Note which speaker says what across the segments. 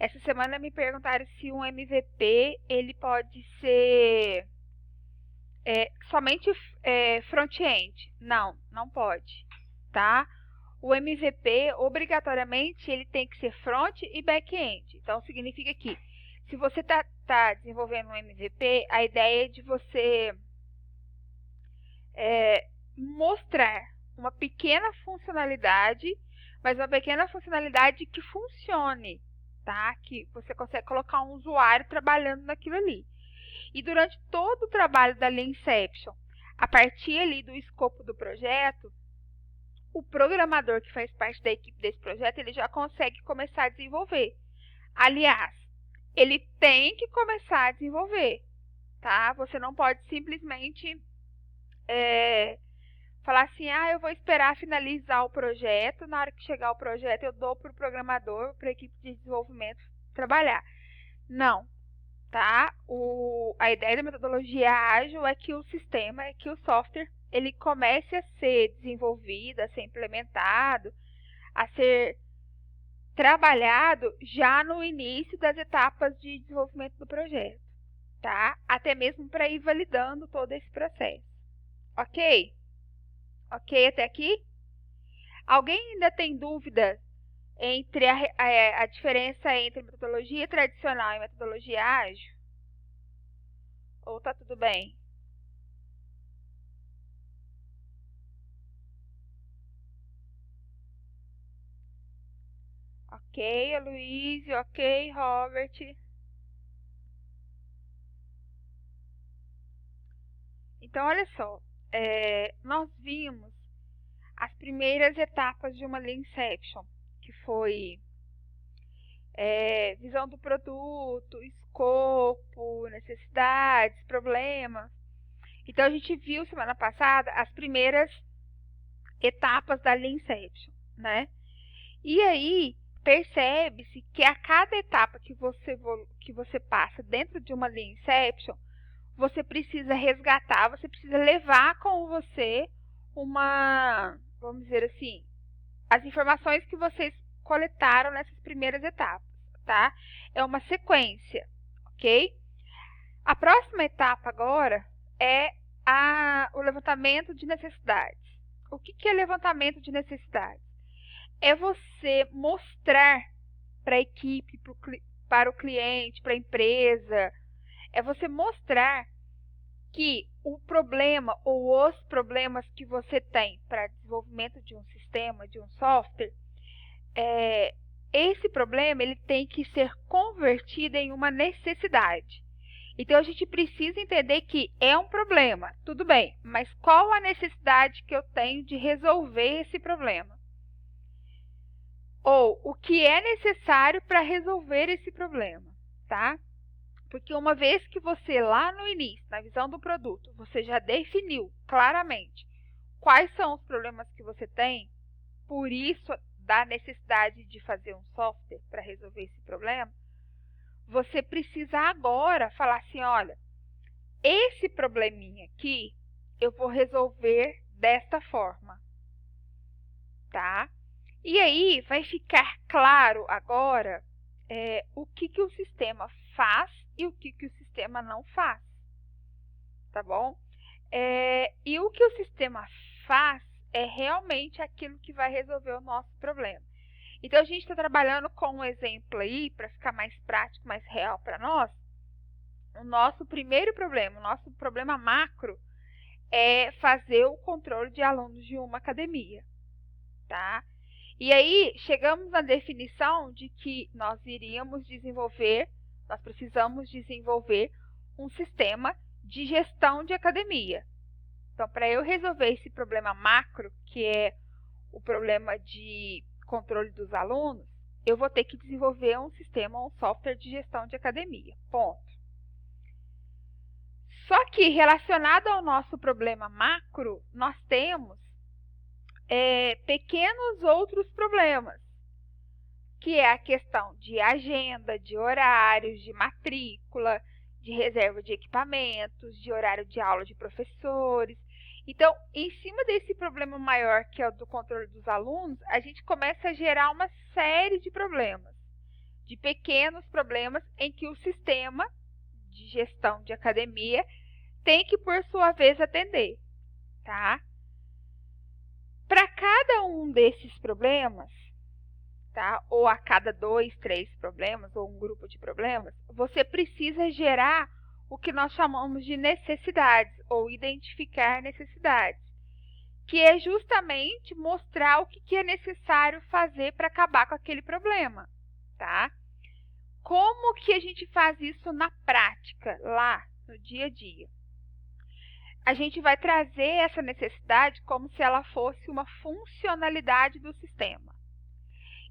Speaker 1: Essa semana me perguntaram se um MVP ele pode ser somente front-end. Não, não pode, tá? O MVP, obrigatoriamente, ele tem que ser front e back-end. Então, significa que se você tá desenvolvendo um MVP, a ideia é de você mostrar uma pequena funcionalidade, mas uma pequena funcionalidade que funcione, tá? Que você consegue colocar um usuário trabalhando naquilo ali. E durante todo o trabalho da Lean Inception, a partir ali do escopo do projeto, o programador que faz parte da equipe desse projeto, ele já consegue começar a desenvolver. Aliás, ele tem que começar a desenvolver, tá? Você não pode simplesmente falar assim, eu vou esperar finalizar o projeto, na hora que chegar o projeto eu dou para o programador, para a equipe de desenvolvimento trabalhar. Não, tá? A ideia da metodologia ágil é que o sistema, é que o software, ele comece a ser desenvolvido, a ser implementado, a ser trabalhado já no início das etapas de desenvolvimento do projeto, tá? Até mesmo para ir validando todo esse processo. Ok? Ok até aqui? Alguém ainda tem dúvida entre a diferença entre metodologia tradicional e metodologia ágil? Ou tá tudo bem? Ok, Aloysio, ok, Robert. Então, olha só, nós vimos as primeiras etapas de uma Lean Inception, que foi visão do produto, escopo, necessidades, problemas. Então, a gente viu semana passada as primeiras etapas da Lean Inception, né? E aí, percebe-se que a cada etapa que você passa dentro de uma Lean Inception, você precisa resgatar, você precisa levar com você vamos dizer assim, as informações que vocês coletaram nessas primeiras etapas, tá? É uma sequência, ok? A próxima etapa agora é o levantamento de necessidades. O que é levantamento de necessidades? É você mostrar para a equipe, para o cliente, para a empresa, é você mostrar que o problema ou os problemas que você tem para desenvolvimento de um sistema, de um software, esse problema ele tem que ser convertido em uma necessidade. Então, a gente precisa entender que é um problema, tudo bem, mas qual a necessidade que eu tenho de resolver esse problema? Ou o que é necessário para resolver esse problema, tá? Porque uma vez que você lá no início, na visão do produto, você já definiu claramente quais são os problemas que você tem, por isso da necessidade de fazer um software para resolver esse problema, você precisa agora falar assim, olha, esse probleminha aqui eu vou resolver desta forma, tá? E aí vai ficar claro agora o que o sistema faz e o que o sistema não faz, tá bom? E o que o sistema faz é realmente aquilo que vai resolver o nosso problema. Então, a gente está trabalhando com um exemplo aí, para ficar mais prático, mais real para nós. O nosso primeiro problema, o nosso problema macro, é fazer o controle de alunos de uma academia, tá? E aí, chegamos na definição de que nós precisamos desenvolver um sistema de gestão de academia. Então, para eu resolver esse problema macro, que é o problema de controle dos alunos, eu vou ter que desenvolver um sistema, um software de gestão de academia. Ponto. Só que, relacionado ao nosso problema macro, nós temos pequenos outros problemas, que é a questão de agenda, de horários, de matrícula, de reserva de equipamentos, de horário de aula de professores. Então, em cima desse problema maior, que é o do controle dos alunos, a gente começa a gerar uma série de problemas de pequenos problemas em que o sistema de gestão de academia tem que, por sua vez, atender, tá? Para cada um desses problemas, tá? Ou a cada 2, 3 problemas, ou um grupo de problemas, você precisa gerar o que nós chamamos de necessidades, ou identificar necessidades, que é justamente mostrar o que é necessário fazer para acabar com aquele problema, tá? Como que a gente faz isso na prática, lá no dia a dia? A gente vai trazer essa necessidade como se ela fosse uma funcionalidade do sistema.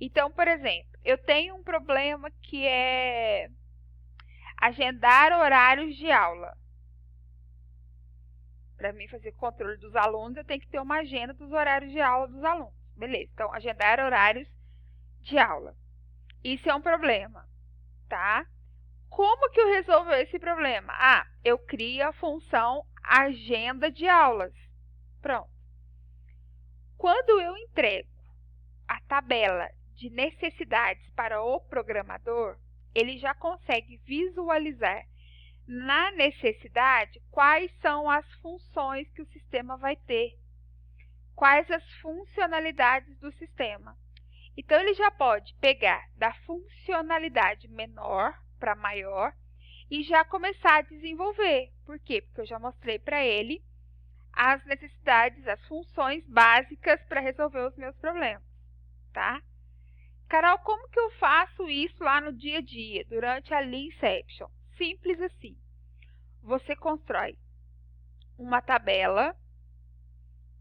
Speaker 1: Então, por exemplo, eu tenho um problema que é agendar horários de aula. Para mim fazer controle dos alunos, eu tenho que ter uma agenda dos horários de aula dos alunos. Beleza, então agendar horários de aula. Isso é um problema, tá? Como que eu resolvo esse problema? Ah, eu crio a função agenda de aulas. Pronto. Quando eu entrego a tabela de necessidades para o programador, ele já consegue visualizar na necessidade quais são as funções que o sistema vai ter, quais as funcionalidades do sistema. Então, ele já pode pegar da funcionalidade menor para maior e já começar a desenvolver. Por quê? Porque eu já mostrei para ele as necessidades, as funções básicas para resolver os meus problemas, tá? Carol, como que eu faço isso lá no dia a dia, durante a Lean Inception? Simples assim. Você constrói uma tabela,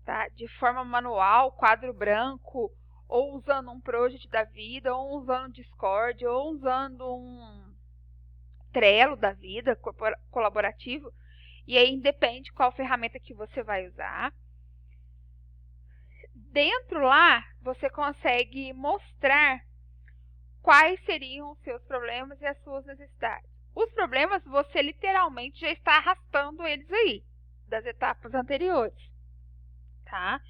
Speaker 1: tá? De forma manual, quadro branco, ou usando um Project da vida, ou usando um Discord, ou usando um Trello da vida, colaborativo. E aí independe qual ferramenta que você vai usar. Dentro lá, você consegue mostrar quais seriam os seus problemas e as suas necessidades. Os problemas, você literalmente já está arrastando eles aí, das etapas anteriores, tá?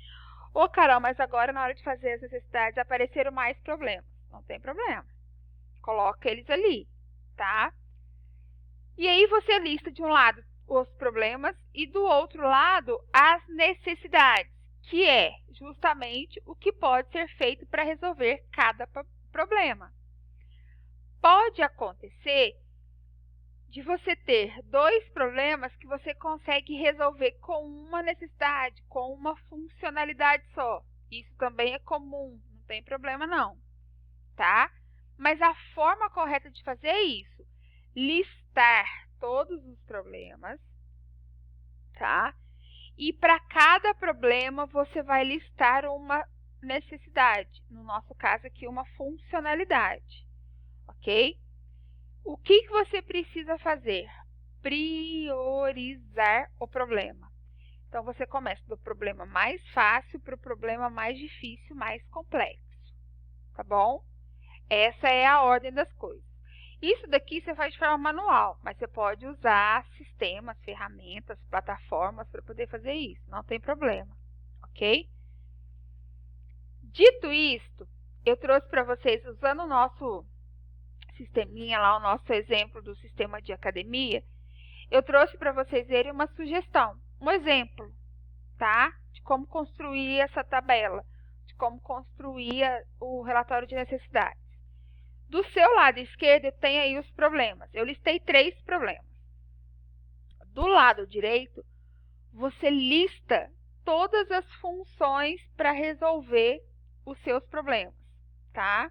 Speaker 1: Ô, Carol, mas agora na hora de fazer as necessidades apareceram mais problemas. Não tem problema. Coloca eles ali, tá? E aí você lista de um lado os problemas e do outro lado as necessidades, que é justamente o que pode ser feito para resolver cada problema. Pode acontecer de você ter 2 problemas que você consegue resolver com uma necessidade, com uma funcionalidade só. Isso também é comum, não tem problema não, tá? Mas a forma correta de fazer é isso: listar todos os problemas, tá? E para cada problema você vai listar uma necessidade, no nosso caso aqui uma funcionalidade, ok? O que você precisa fazer? Priorizar o problema. Então, você começa do problema mais fácil para o problema mais difícil, mais complexo, tá bom? Essa é a ordem das coisas. Isso daqui você faz de forma manual, mas você pode usar sistemas, ferramentas, plataformas para poder fazer isso, não tem problema, ok? Dito isto, eu trouxe para vocês, usando o nosso sisteminha lá, o nosso exemplo do sistema de academia, eu trouxe para vocês verem uma sugestão, um exemplo, tá? De como construir essa tabela, de como construir o relatório de necessidades. Do seu lado esquerdo tem aí os problemas. Eu listei 3 problemas. Do lado direito, você lista todas as funções para resolver os seus problemas, tá?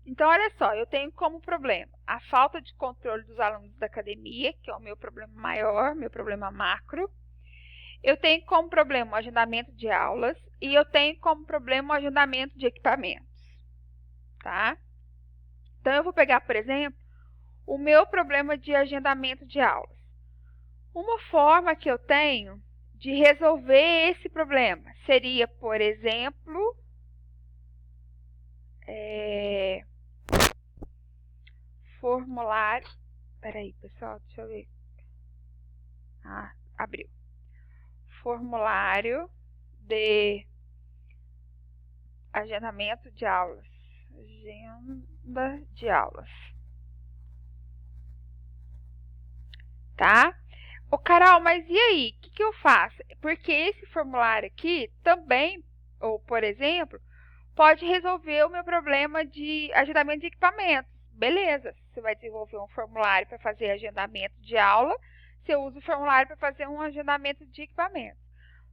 Speaker 1: Então, olha só, eu tenho como problema a falta de controle dos alunos da academia, que é o meu problema maior, meu problema macro. Eu tenho como problema o agendamento de aulas e eu tenho como problema o agendamento de equipamentos, tá? Então, eu vou pegar, por exemplo, o meu problema de agendamento de aulas. Uma forma que eu tenho de resolver esse problema seria, por exemplo, formulário. Peraí, pessoal, deixa eu ver. Ah, abriu. Formulário de agendamento de aulas. agenda de aulas. Tá? Ô, Carol, mas e aí? O que eu faço? Porque esse formulário aqui também, ou por exemplo, pode resolver o meu problema de agendamento de equipamentos. Beleza, você vai desenvolver um formulário para fazer agendamento de aula, você usa o formulário para fazer um agendamento de equipamentos.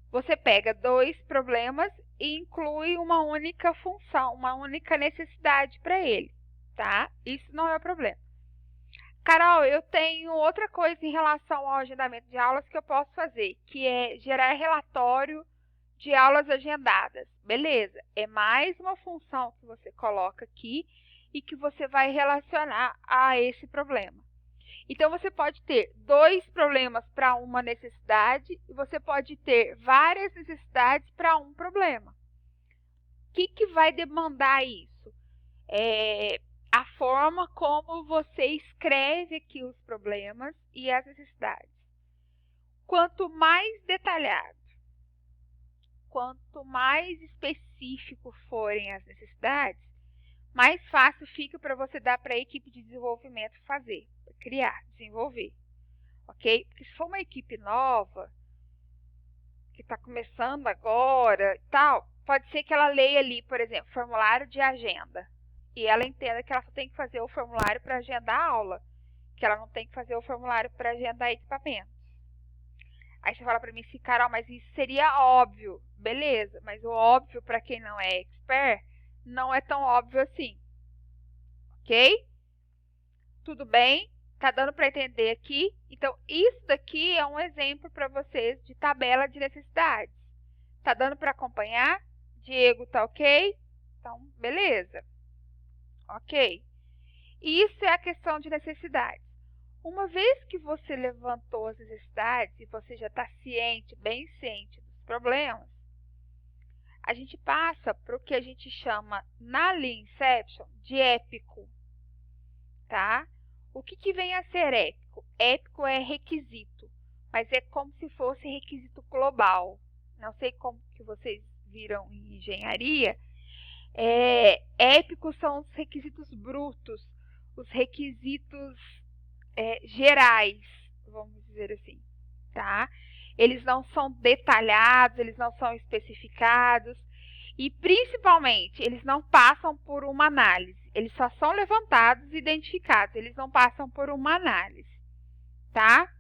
Speaker 1: Você pega dois problemas e inclui uma única função, uma única necessidade para ele, tá? Isso não é o problema. Carol, eu tenho outra coisa em relação ao agendamento de aulas que eu posso fazer, que é gerar relatório de aulas agendadas. Beleza, é mais uma função que você coloca aqui e que você vai relacionar a esse problema. Então, você pode ter dois problemas para uma necessidade e você pode ter várias necessidades para um problema. O que vai demandar isso? A forma como você escreve aqui os problemas e as necessidades. Quanto mais detalhado, quanto mais específico forem as necessidades, mais fácil fica para você dar para a equipe de desenvolvimento fazer, criar, desenvolver, ok? Porque se for uma equipe nova, que está começando agora e tal, pode ser que ela leia ali, por exemplo, formulário de agenda, e ela entenda que ela só tem que fazer o formulário para agendar a aula, que ela não tem que fazer o formulário para agendar equipamentos. Aí você fala para mim assim, Carol, mas isso seria óbvio. Beleza, mas o óbvio para quem não é expert não é tão óbvio assim. Ok? Tudo bem? Tá dando para entender aqui? Então, isso daqui é um exemplo para vocês de tabela de necessidades. Tá dando para acompanhar? Diego, tá ok? Então, beleza. Ok. Isso é a questão de necessidades. Uma vez que você levantou as necessidades e você já está ciente, bem ciente dos problemas, a gente passa para o que a gente chama na Lean Inception de épico, tá? O que vem a ser épico? Épico é requisito, mas é como se fosse requisito global. Não sei como que vocês viram em engenharia. Épicos são os requisitos brutos, os requisitos gerais, vamos dizer assim, tá? Eles não são detalhados, eles não são especificados e, principalmente, eles não passam por uma análise. Eles só são levantados e identificados, eles não passam por uma análise, tá?